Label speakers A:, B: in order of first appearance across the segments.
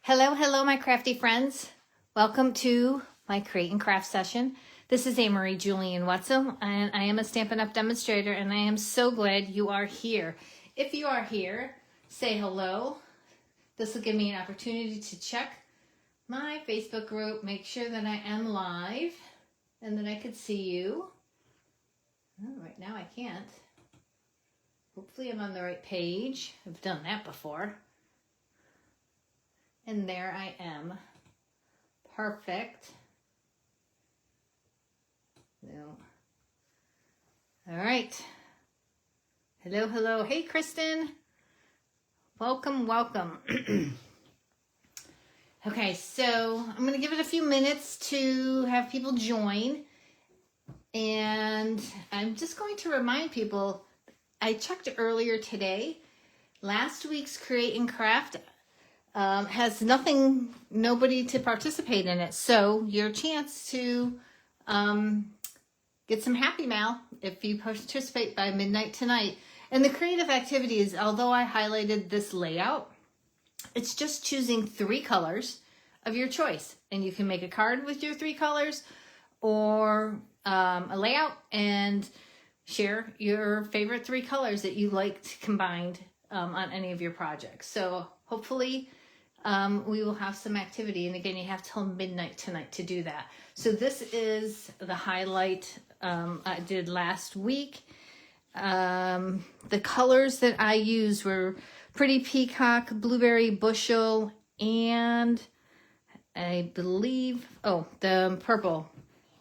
A: Hello, hello, my crafty friends. Welcome to my Create and Craft session. This is Marie Julian Wetzel, and I am a Stampin' Up! Demonstrator, and I am so glad you are here. If you are here, say hello. This will give me an opportunity to check my Facebook group, make sure that I am live, and that I could see you. Oh, right now I can't. Hopefully I'm on the right page. I've done that before. And there I am. Perfect. No. All right. Hello, hello. Hey, Kristen. Welcome, welcome. Okay, so I'm going to give it a few minutes to have people join. And I'm just going to remind people, I checked earlier today. Last week's Create and Craft has nobody to participate in it. So your chance to get some happy mail if you participate by midnight tonight. And the creative activities, although I highlighted this layout, it's just choosing 3 colors of your choice. And you can make a card with your 3 colors or a layout and share your favorite 3 colors that you liked combined on any of your projects. So hopefully we will have some activity. And again, you have till midnight tonight to do that. So this is the highlight I did last week. The colors that I used were Pretty Peacock, Blueberry Bushel, and I believe, the purple,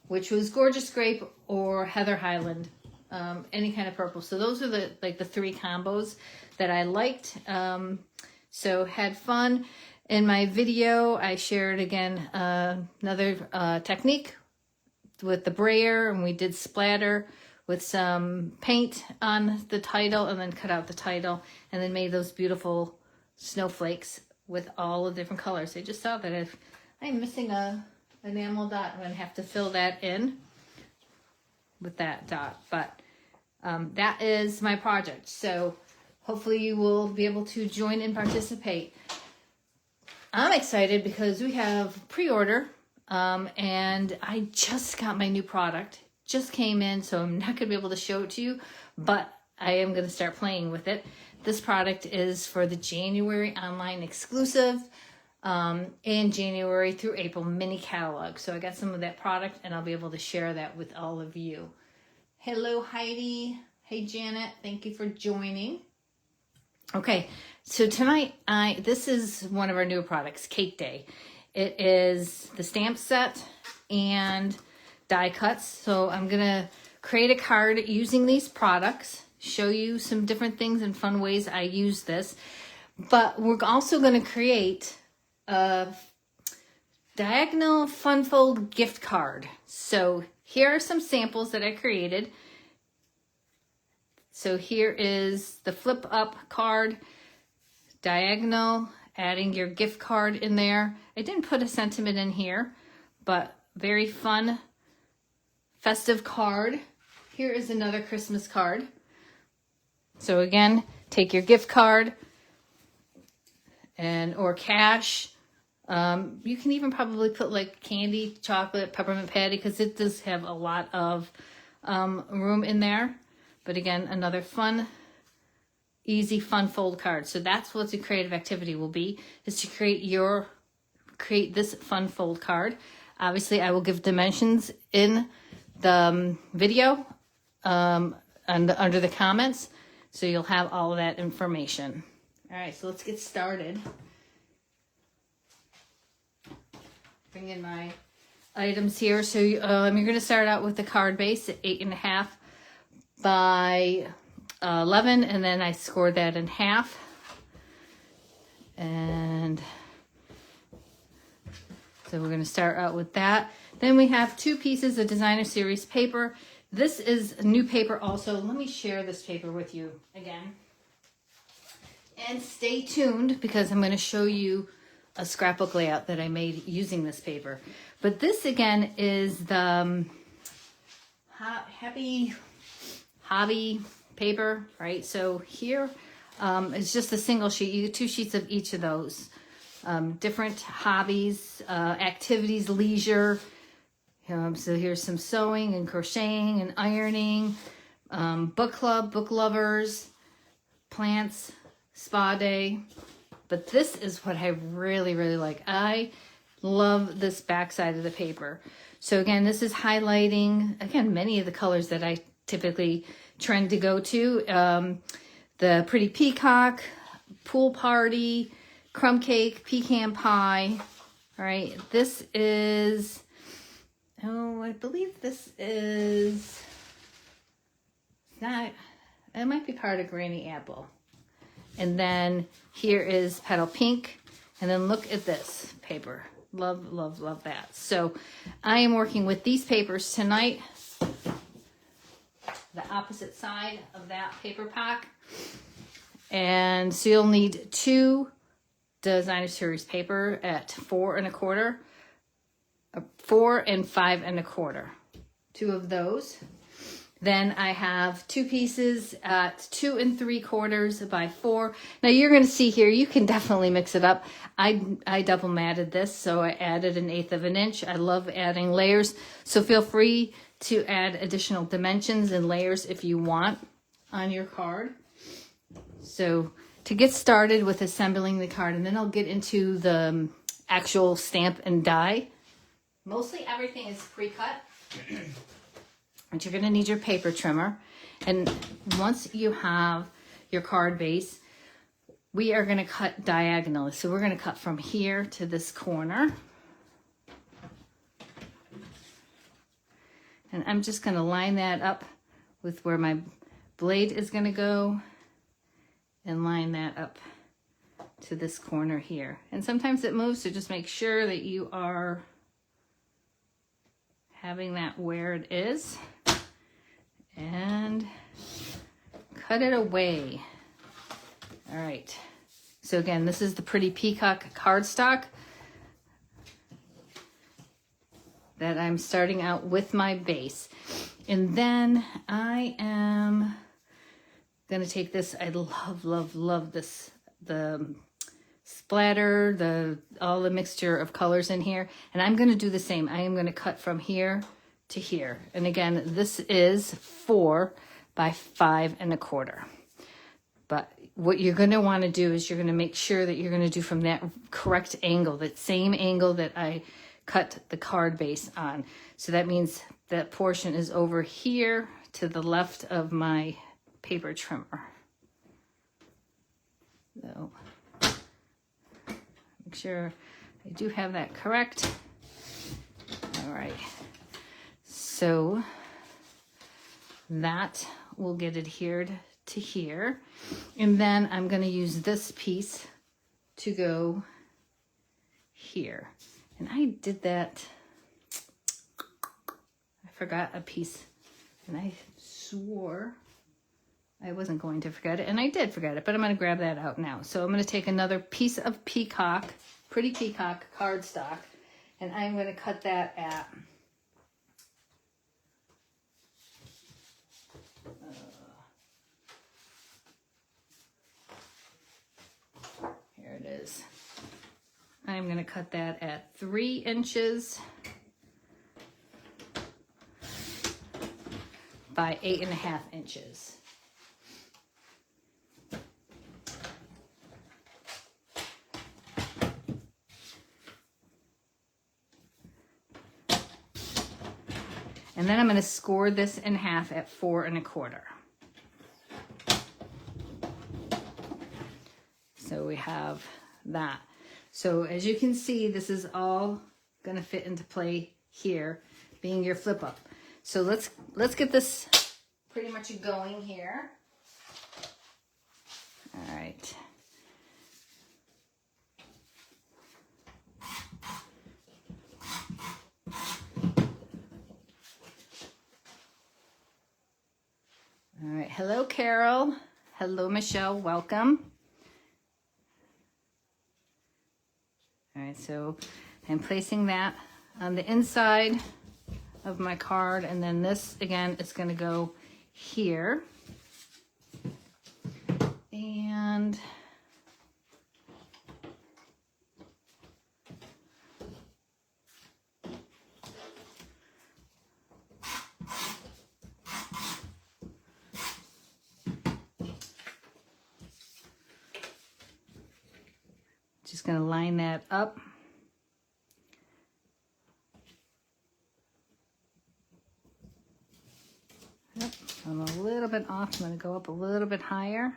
A: which was Gorgeous Grape or Heather Highland, any kind of purple. So those are the 3 combos that I liked. So had fun. In my video, I shared again another technique with the brayer, and we did splatter with some paint on the title and then cut out the title and then made those beautiful snowflakes with all the different colors. I just saw that if I'm missing a enamel dot, I'm going to have to fill that in with that dot. But that is my project. So hopefully you will be able to join and participate. I'm excited because we have pre-order and I just got my new product. Just came in, so I'm not going to be able to show it to you, but I am going to start playing with it. This product is for the January online exclusive and January through April mini catalog. So I got some of that product and I'll be able to share that with all of you. Hello, Heidi. Hey, Janet. Thank you for joining. Okay, so tonight, this is one of our newer products, Cake Day. It is the stamp set and die cuts. So I'm going to create a card using these products, show you some different things and fun ways I use this. But we're also going to create a diagonal fun fold gift card. So here are some samples that I created. So here is the flip up card, diagonal, adding your gift card in there. I didn't put a sentiment in here, but very fun festive card. Here is another Christmas card. So again, take your gift card or cash. You can even probably put like candy, chocolate, peppermint patty, because it does have a lot of room in there. But again, another fun, easy, fun fold card. So that's what the creative activity will be, is to create this fun fold card. Obviously, I will give dimensions in the video and under the comments. So you'll have all of that information. All right, so let's get started. Bring in my items here. So you're going to start out with the card base at 8.5 by 11, and then I scored that in half. And so we're going to start out with that. Then we have 2 pieces of designer series paper. This is new paper also. Let me share this paper with you again. And stay tuned because I'm going to show you a scrapbook layout that I made using this paper. But this again is the Happy Hobby paper, right? So here it's just a single sheet. You get 2 sheets of each of those. different hobbies, activities, leisure. So here's some sewing and crocheting and ironing, book club, book lovers, plants, spa day. But this is what I really, really like. I love this back side of the paper. So again, this is highlighting, again, many of the colors that I typically trend to go to. The pretty peacock, pool party, crumb cake, pecan pie. All right, this is, oh, I believe this is not, it might be part of Granny Apple. And then here is Petal Pink. And then look at this paper. Love, love, love that. So I am working with these papers tonight. The opposite side of that paper pack. And so you'll need 2 Designer Series paper at 4 1/4, 4 and 5 1/4. 2 of those. Then I have 2 pieces at 2 3/4 by 4. Now you're going to see here, you can definitely mix it up. I double matted this, so I added 1/8 of an inch. I love adding layers, so feel free to add additional dimensions and layers if you want on your card. So to get started with assembling the card, and then I'll get into the actual stamp and die. Mostly everything is pre-cut. But you're going to need your paper trimmer. And once you have your card base, we are going to cut diagonally. So we're going to cut from here to this corner. And I'm just going to line that up with where my blade is going to go and line that up to this corner here. And sometimes it moves, so just make sure that you are having that where it is. And cut it away. All right. So again, this is the pretty peacock cardstock that I'm starting out with my base. And then I am going to take this. I love, love, love this. The splatter, all the mixture of colors in here. And I'm going to do the same. I am going to cut from here to here. And again, this is 4 by 5 1/4. But what you're going to want to do is you're going to make sure that you're going to do from that correct angle, that same angle that I cut the card base on. So that means that portion is over here to the left of my paper trimmer. So make sure I do have that correct. All right. So that will get adhered to here. And then I'm going to use this piece to go here. And I did that. I forgot a piece. And I swore I wasn't going to forget it. And I did forget it, but I'm going to grab that out now. So I'm going to take another piece of peacock, pretty peacock cardstock. And I'm going to cut that at... here it is. I'm going to cut that at 3 inches by 8.5 inches. And then I'm going to score this in half at 4 1/4. So we have that. So as you can see, this is all going to fit into play here, being your flip up. So let's get this pretty much going here. All right. All right. Hello, Carol. Hello, Michelle. Welcome. All right, so I'm placing that on the inside of my card, and then this, again, is going to go here. And Just going to line that up. Yep, I'm a little bit off. I'm going to go up a little bit higher.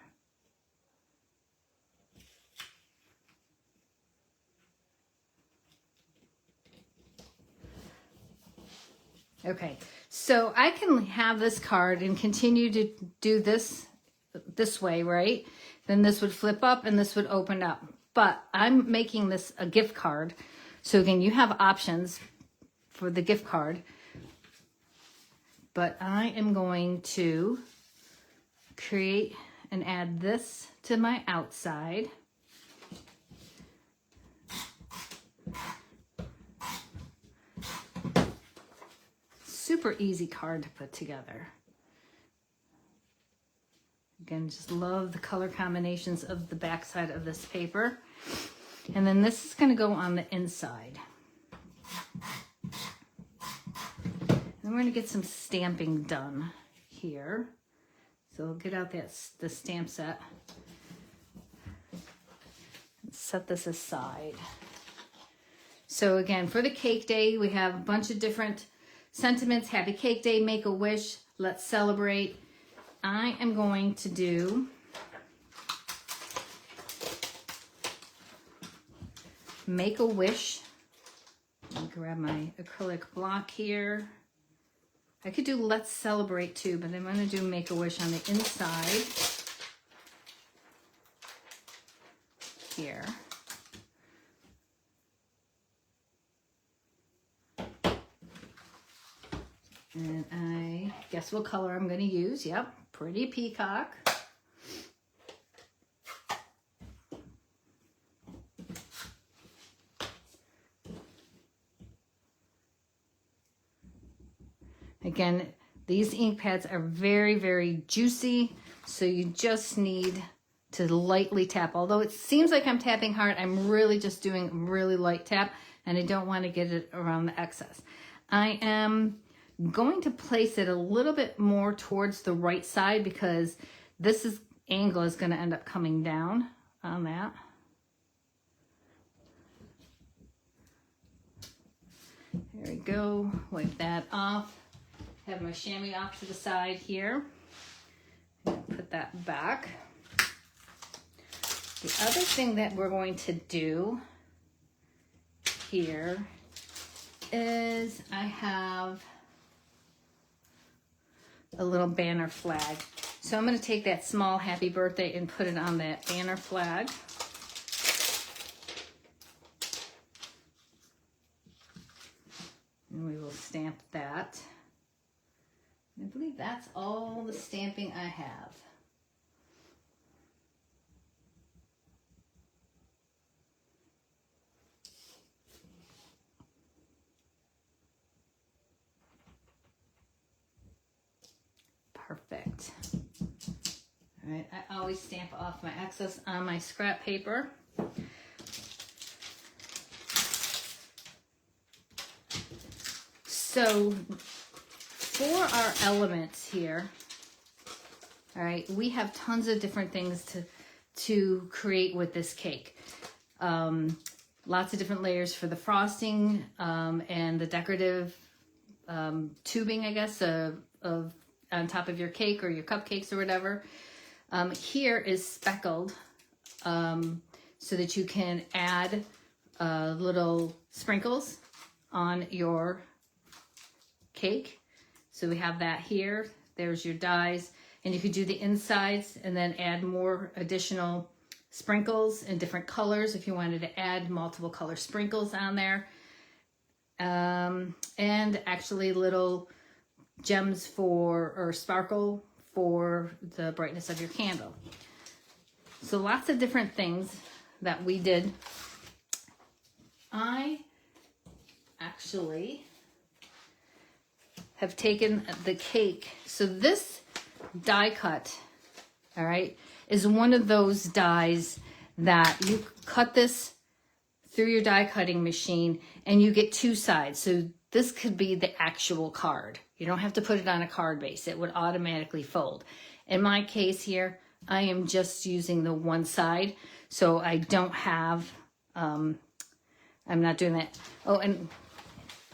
A: Okay, so I can have this card and continue to do this way, right? Then this would flip up and this would open up. But I'm making this a gift card. So again, you have options for the gift card. But I am going to create and add this to my outside. Super easy card to put together. Again, just love the color combinations of the back side of this paper. And then this is going to go on the inside. And we're going to get some stamping done here. So we'll get out the stamp set. And set this aside. So again, for the cake day, we have a bunch of different sentiments. Happy Cake Day, Make a Wish, Let's Celebrate. I am going to do Make a Wish. Let me grab my acrylic block here. I could do Let's Celebrate too, but I'm going to do Make a Wish on the inside here. And I guess what color I'm going to use. Yep, Pretty Peacock. Again, these ink pads are very, very juicy, so you just need to lightly tap. Although it seems like I'm tapping hard, I'm really just doing a really light tap, and I don't want to get it around the excess. I am going to place it a little bit more towards the right side because this angle is going to end up coming down on that. There we go. Wipe that off. Have my chamois off to the side here. Put that back. The other thing that we're going to do here is I have a little banner flag. So I'm going to take that small happy birthday and put it on that banner flag. And we will stamp that. I believe that's all the stamping I have. Perfect. All right, I always stamp off my excess on my scrap paper. So for our elements here, all right, we have tons of different things to create with this cake. Lots of different layers for the frosting and the decorative tubing, I guess, of on top of your cake or your cupcakes or whatever. Here is speckled so that you can add little sprinkles on your cake. So we have that here. There's your dies. And you could do the insides and then add more additional sprinkles in different colors if you wanted to add multiple color sprinkles on there. And actually little gems or sparkle for the brightness of your candle. So lots of different things that we did. I actually have taken the cake. So this die cut, all right, is one of those dies that you cut this through your die cutting machine and you get two sides. So this could be the actual card. You don't have to put it on a card base. It would automatically fold. In my case here, I am just using the one side. So I don't have I'm not doing that. Oh, and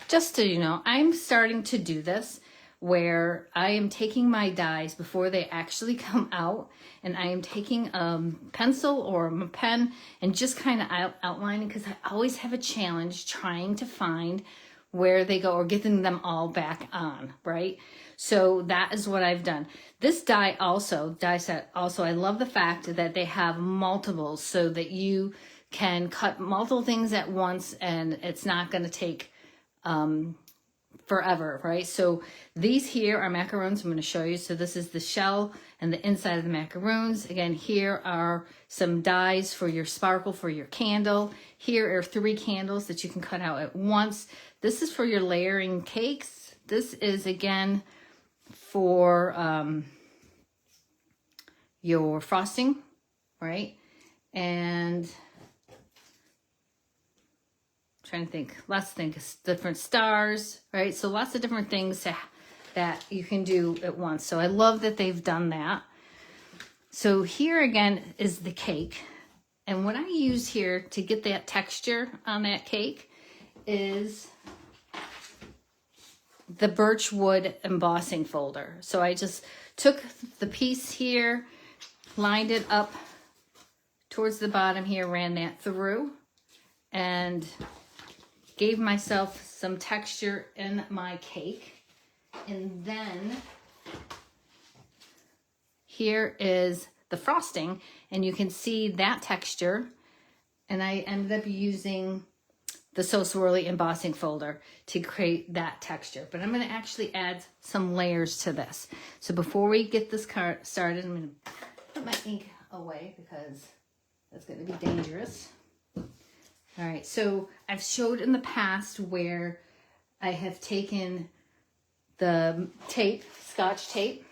A: just so you know, I'm starting to do this where I am taking my dies before they actually come out, and I am taking a pencil or a pen and just kind of outlining, because I always have a challenge trying to find where they go or getting them all back on, right? So that is what I've done. This die set also, I love the fact that they have multiples so that you can cut multiple things at once and it's not going to take forever, right? So these here are macarons. I'm going to show you. So this is the shell and the inside of the macarons. Again, here are some dies for your sparkle for your candle. Here are 3 candles that you can cut out at once. This is for your layering cakes. This is again for your frosting, right? And trying to think, lots of things, different stars, right? So lots of different things that you can do at once. So I love that they've done that. So here again is the cake. And what I use here to get that texture on that cake is the birch wood embossing folder. So I just took the piece here, lined it up towards the bottom here, ran that through, and gave myself some texture in my cake. And then here is the frosting, and you can see that texture. And I ended up using the So Swirly embossing folder to create that texture. But I'm going to actually add some layers to this. So before we get this card started, I'm going to put my ink away because that's going to be dangerous. All right, so I've showed in the past where I have taken the tape, Scotch tape,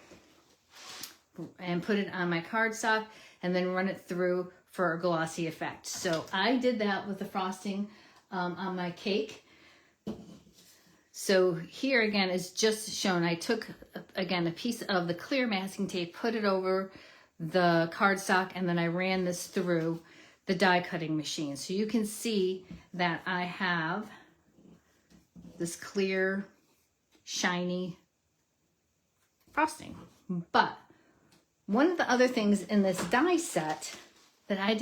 A: and put it on my cardstock and then run it through for a glossy effect. So I did that with the frosting on my cake. So here again is just shown. I took, again, a piece of the clear masking tape, put it over the cardstock, and then I ran this through the die cutting machine. So you can see that I have this clear, shiny frosting. But one of the other things in this die set that I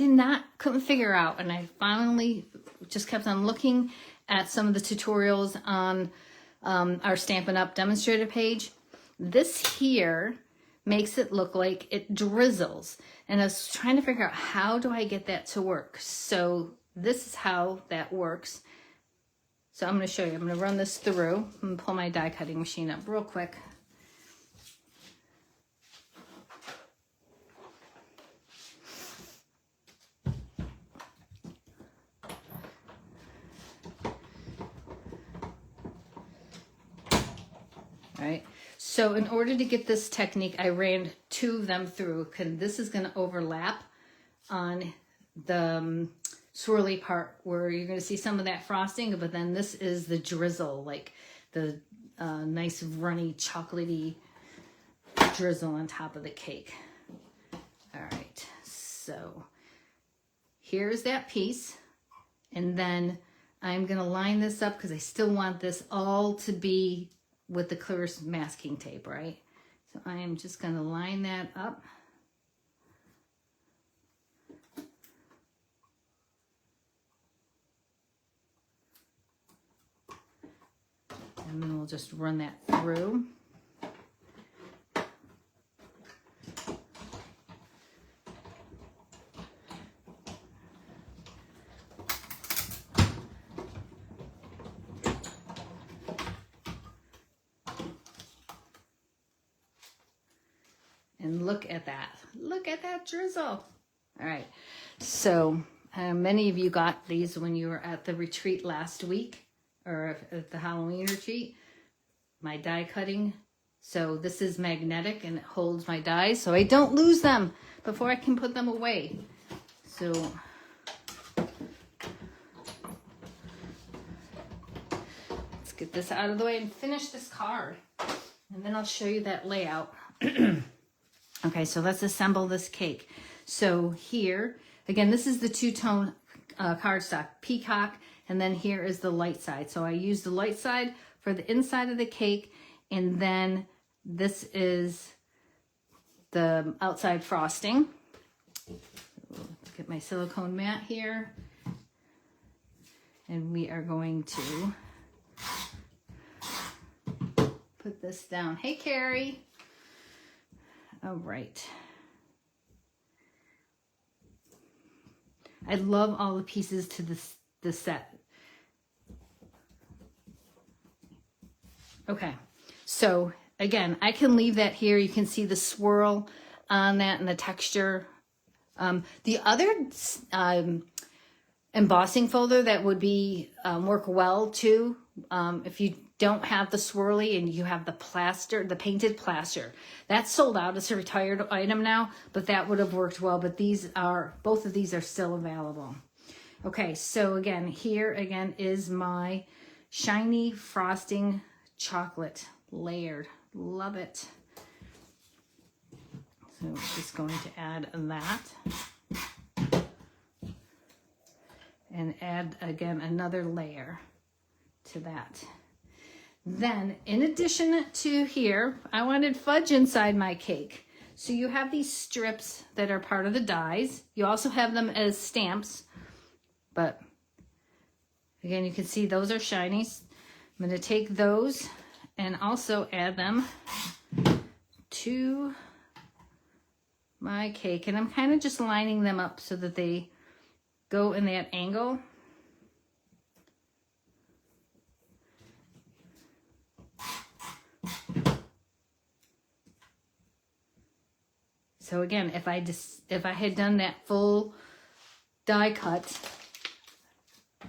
A: couldn't figure out, and I finally just kept on looking at some of the tutorials on our Stampin' Up! Demonstrator page. This here makes it look like it drizzles. And I was trying to figure out, how do I get that to work? So this is how that works. So I'm going to show you. I'm going to run this through. I'm going to pull my die cutting machine up real quick. All right. So in order to get this technique, I ran 2 of them through, because this is going to overlap on the swirly part where you're going to see some of that frosting, but then this is the drizzle, like the nice runny chocolatey drizzle on top of the cake. All right, so here's that piece, and then I'm going to line this up because I still want this all to be with the clear masking tape, right? So I am just going to line that up. And then we'll just run that through. And look at that. Look at that drizzle. All right. So many of you got these when you were at the retreat last week, or at the Halloween retreat, my die cutting. So this is magnetic and it holds my dies so I don't lose them before I can put them away. So let's get this out of the way and finish this card. And then I'll show you that layout. Okay, so let's assemble this cake. So here, again, this is the two-tone cardstock, peacock, and then here is the light side. So I use the light side for the inside of the cake, and then this is the outside frosting. Look at my silicone mat here. And we are going to put this down. Hey, Carrie. All right. I love all the pieces to this set. Okay, so again, I can leave that here. You can see the swirl on that and the texture. The other embossing folder that would be work well too, if you don't have the swirly and you have the plaster, the painted plaster. That's sold out. It's a retired item now, but that would have worked well. But both of these are still available. Okay, so again, here again is my shiny frosting chocolate layered. Love it. So I'm just going to add that. And add again another layer to that. Then in addition to here, I wanted fudge inside my cake. So you have these strips that are part of the dies. You also have them as stamps, but again, you can see those are shinies. I'm going to take those and also add them to my cake. And I'm kind of just lining them up so that they go in that angle. So again, if I had done that full die cut,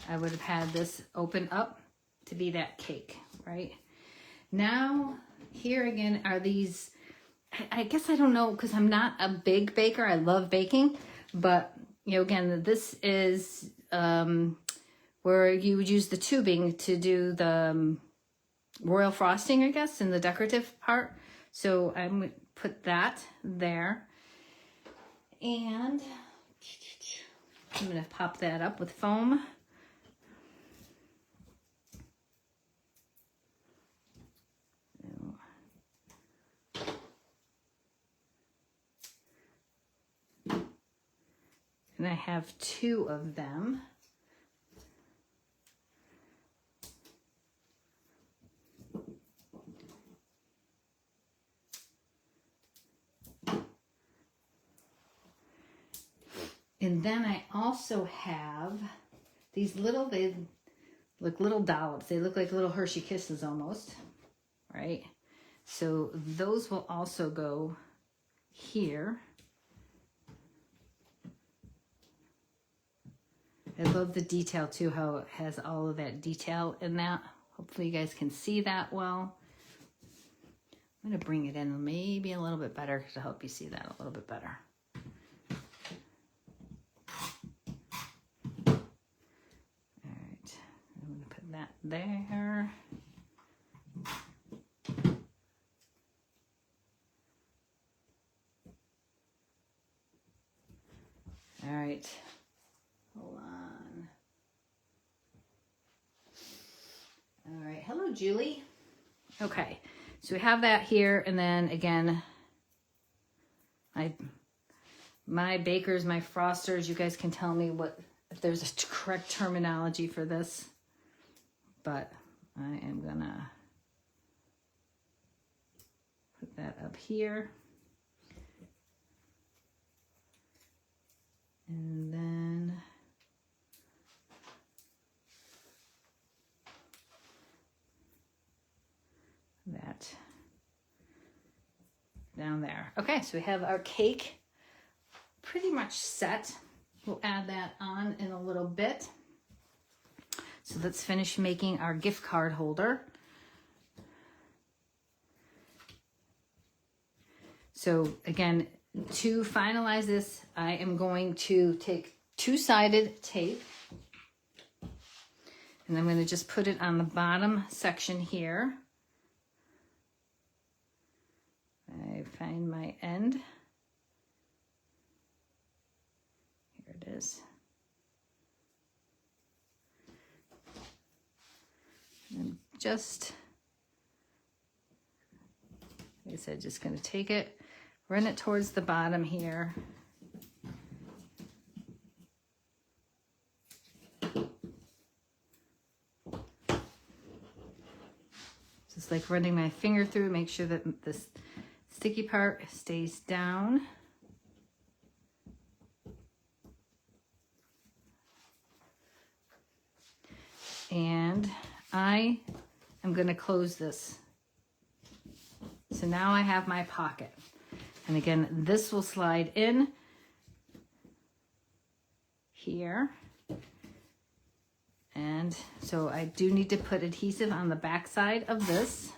A: I would have had this open up to be that cake, right? Now, here again are these, I guess I don't know, because I'm not a big baker. I love baking, but you know, again, this is where you would use the tubing to do the royal frosting, I guess, in the decorative part. So I'm going to put that there. And I'm going to pop that up with foam. And I have 2 of them. And then I also have these little, they look little dollops. They look like little Hershey Kisses almost, right? So those will also go here. I love the detail too, how it has all of that detail in that. Hopefully you guys can see that well. I'm going to bring it in maybe a little bit better to help you see that a little bit better. All right, I'm going to put that there. All right. Hold on. All right. Hello, Julie. Okay. So we have that here. And then again, my bakers, my frosters, you guys can tell me if there's a correct terminology for this. But I am going to put that up here. And then that down there. Okay, so we have our cake pretty much set. We'll add that on in a little bit. So let's finish making our gift card holder. So again, to finalize this, I am going to take 2-sided tape and I'm going to just put it on the bottom section here. I find my end. Here it is. just, like I said, just going to take it, run it towards the bottom here. Just like running my finger through, make sure that this sticky part stays down. And I am going to close this. So now I have my pocket. And again, this will slide in here. And so I do need to put adhesive on the back side of this.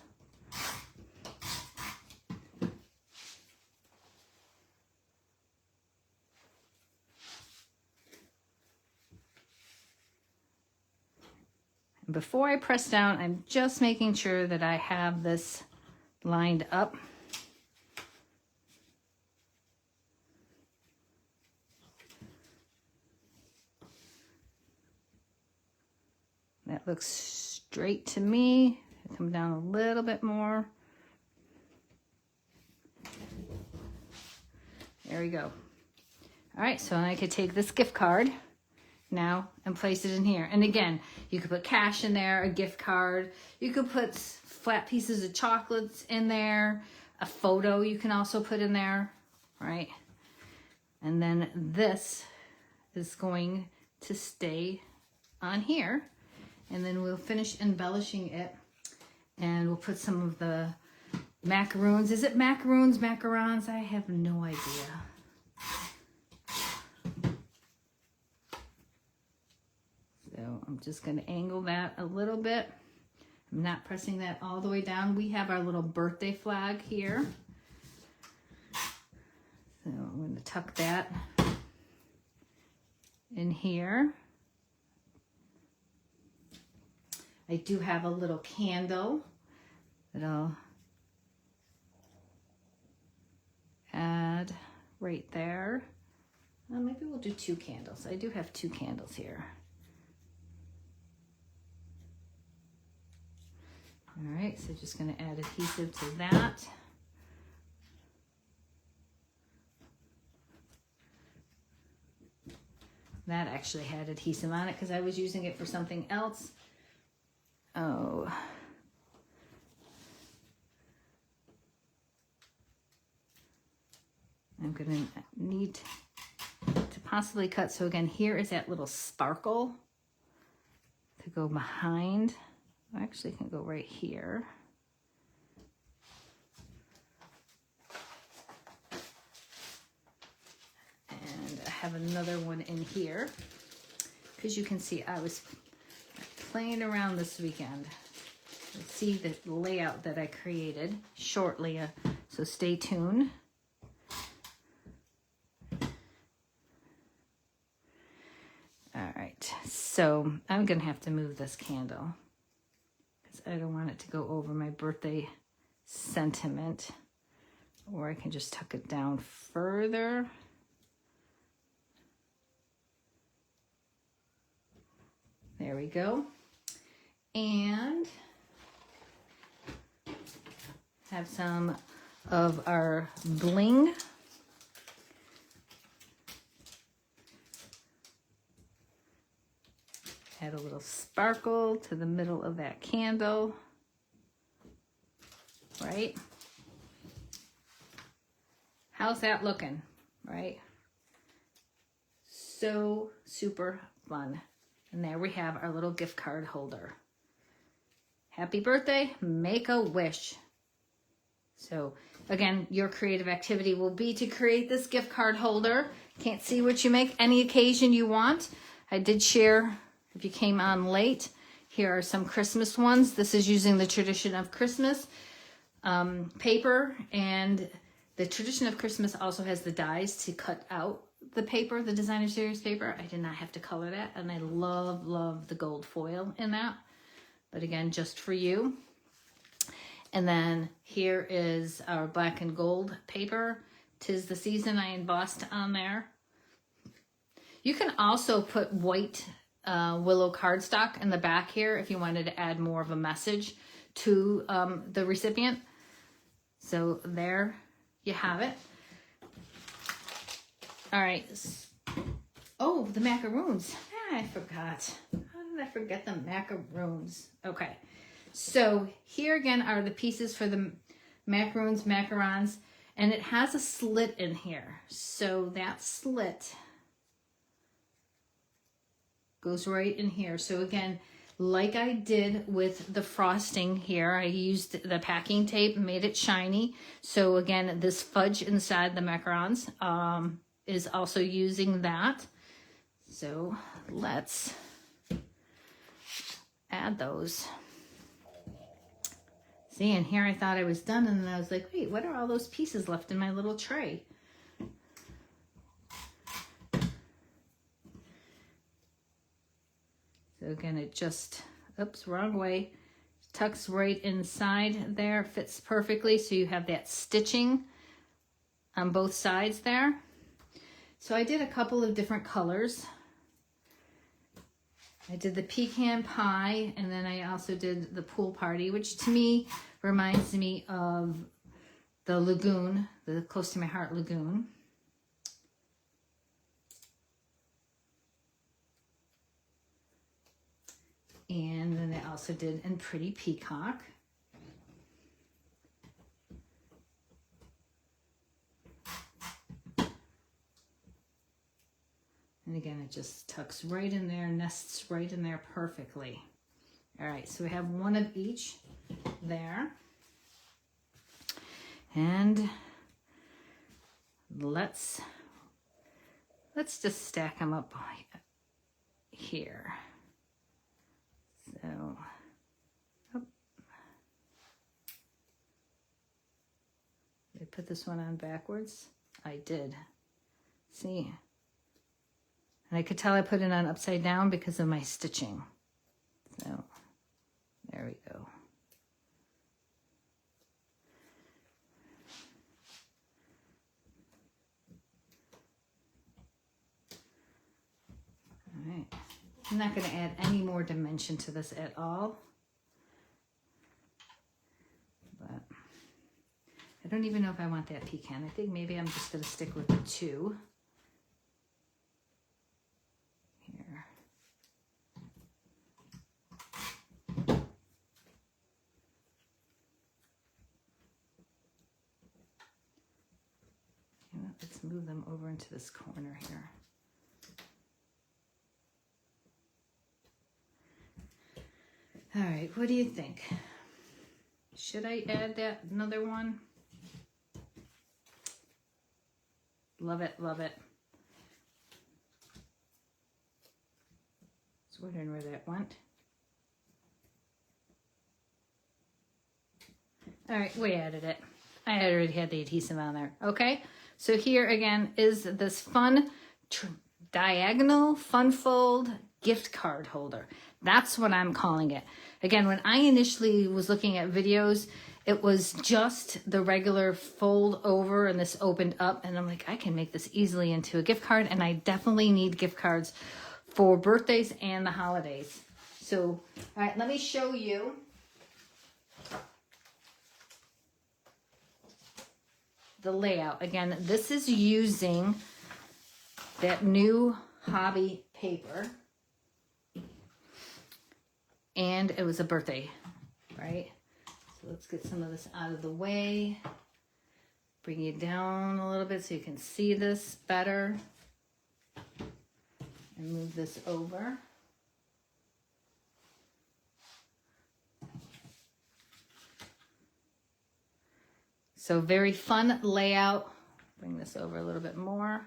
A: Before I press down, I'm just making sure that I have this lined up. That looks straight to me. Come down a little bit more. There we go. All right, so I could take this gift card now and place it in here. And again, you could put cash in there, a gift card. You could put flat pieces of chocolates in there. A photo you can also put in there, right? And then this is going to stay on here. And then we'll finish embellishing it. And we'll put some of the macaroons. Is it macaroons, macarons? I have no idea. So I'm just going to angle that a little bit. I'm not pressing that all the way down. We have our little birthday flag here. So I'm going to tuck that in here. I do have a little candle that I'll add right there. Maybe we'll do 2 candles. I do have 2 candles here. All right, so just going to add adhesive to that. That actually had adhesive on it because I was using it for something else. Oh. I'm going to need to possibly cut. So again, here is that little sparkle to go behind. I actually can go right here. And I have another one in here because you can see I was playing around this weekend. You'll see the layout that I created shortly, so stay tuned. All right, so I'm gonna have to move this candle because I don't want it to go over my birthday sentiment, or I can just tuck it down further. There we go. And have some of our bling. Add a little sparkle to the middle of that candle, right? How's that looking, right? So super fun. And there we have our little gift card holder. Happy birthday, make a wish. So again, your creative activity will be to create this gift card holder. Can't see what you make, any occasion you want. I did share, if you came on late, here are some Christmas ones. This is using the Tradition of Christmas paper, and the Tradition of Christmas also has the dies to cut out the paper, the designer series paper. I did not have to color that, and I love the gold foil in that. But again, just for you. And then here is our black and gold paper. 'Tis the Season I embossed on there. You can also put white willow cardstock in the back here if you wanted to add more of a message to the recipient. So there you have it. All right. Oh, the macaroons. I forgot. How did I forget the macaroons? Okay. So here again are the pieces for the macarons, and it has a slit in here. So that slit goes right in here. So again, like I did with the frosting here, I used the packing tape and made it shiny. So again, this fudge inside the macarons is also using that. So let's add those. See, and here I thought I was done, and then I was like, wait, what are all those pieces left in my little tray? So again, it just, oops, wrong way, tucks right inside there, fits perfectly, so you have that stitching on both sides there. So I did a couple of different colors. I did the pecan pie, and then I also did the pool party, which to me reminds me of the lagoon, the Close to My Heart lagoon. And then I also did in Pretty Peacock. And again, it just tucks right in there, nests right in there perfectly. All right, so we have one of each there. And let's just stack them up here. So, oh. Did I put this one on backwards? I did. See? And I could tell I put it on upside down because of my stitching. So, there we go. All right. I'm not going to add any more dimension to this at all. But I don't even know if I want that pecan. I think maybe I'm just going to stick with the two. Here. Let's move them over into this corner here. All right, what do you think? Should I add that another one? Love it, love it. I was wondering where that went. All right, we added it. I already had the adhesive on there. Okay, so here again is this fun diagonal fun fold gift card holder. That's what I'm calling it. Again, when I initially was looking at videos, it was just the regular fold over and this opened up, and I'm like, I can make this easily into a gift card, and I definitely need gift cards for birthdays and the holidays. So, all right, let me show you. The layout. Again, this is using that new hobby paper. And it was a birthday, right? So let's get some of this out of the way. Bring you down a little bit so you can see this better. And move this over. So very fun layout. Bring this over a little bit more.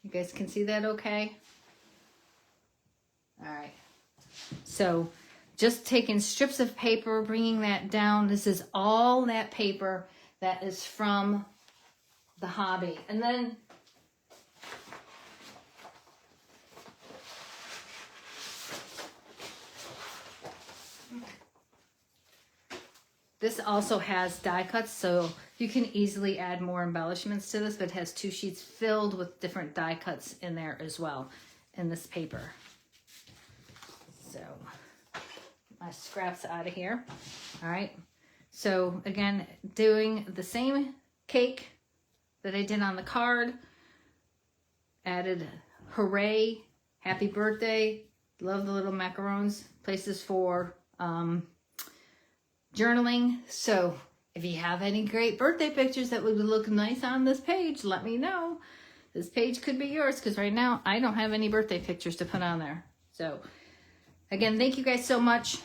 A: You guys can see that okay? All right. So just taking strips of paper, bringing that down. This is all that paper that is from the hobby. And then this also has die cuts, so You can easily add more embellishments to this, but it has 2 sheets filled with different die cuts in there as well in this paper. So my scraps out of here. All right. So again, doing the same cake that I did on the card. Added hooray, happy birthday, love the little macarons, places for journaling. So if you have any great birthday pictures that would look nice on this page, let me know. This page could be yours, because right now I don't have any birthday pictures to put on there. So again, thank you guys so much.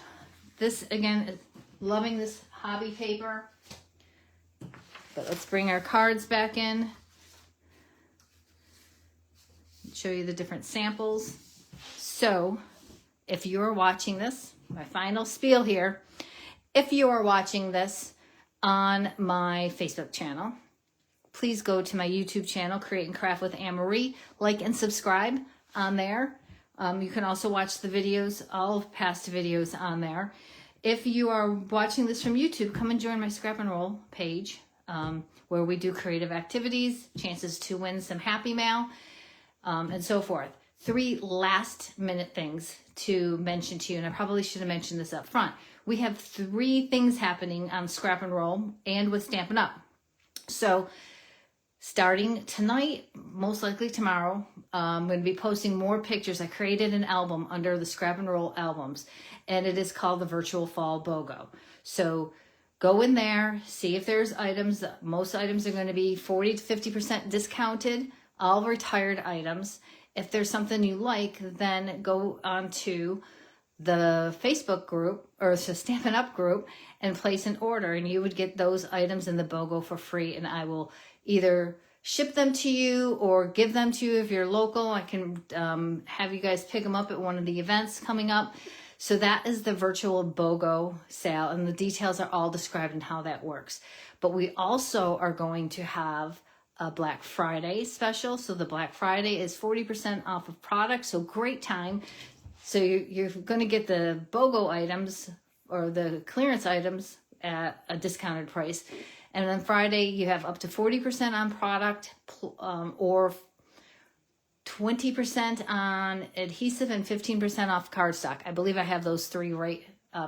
A: This again is loving this hobby paper. But let's bring our cards back in. Show you the different samples. So if you're watching this, my final spiel here, if you are watching this on my Facebook channel, please go to my YouTube channel, Create and Craft with Anne-Marie, like and subscribe on there. You can also watch the videos, all past videos on there. If you are watching this from YouTube, come and join my Scrap and Roll page, where we do creative activities, chances to win some Happy Mail, and so forth. 3 last minute things to mention to you, and I probably should have mentioned this up front. We have 3 things happening on Scrap and Roll and with Stampin' Up. So starting tonight, most likely tomorrow, I'm going to be posting more pictures. I created an album under the Scrap and Roll albums, and it is called the Virtual Fall BOGO. So go in there, see if there's items. Most items are going to be 40 to 50% discounted, all retired items. If there's something you like, then go onto the Facebook group or the Stampin' Up group and place an order, and you would get those items in the BOGO for free, and I will either ship them to you or give them to you if you're local. I can have you guys pick them up at one of the events coming up. So that is the virtual BOGO sale, and the details are all described in how that works. But we also are going to have a Black Friday special. So the Black Friday is 40% off of products, so great time. So you're going to get the BOGO items or the clearance items at a discounted price. And then Friday, you have up to 40% on product or 20% on adhesive and 15% off cardstock. I believe I have those 3 right,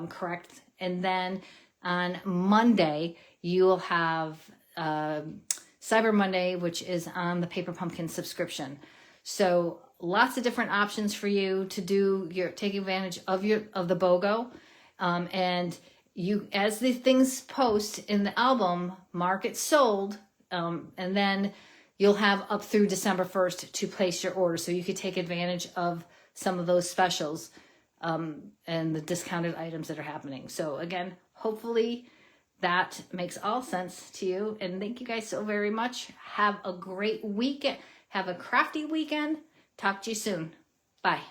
A: correct. And then on Monday, you'll have Cyber Monday, which is on the Paper Pumpkin subscription. So lots of different options for you to do take advantage of the BOGO. And you, as the things post in the album, mark it sold, and then you'll have up through December 1st to place your order. So you could take advantage of some of those specials and the discounted items that are happening. So again, hopefully that makes all sense to you. And thank you guys so very much. Have a great week. Have a crafty weekend. Talk to you soon. Bye.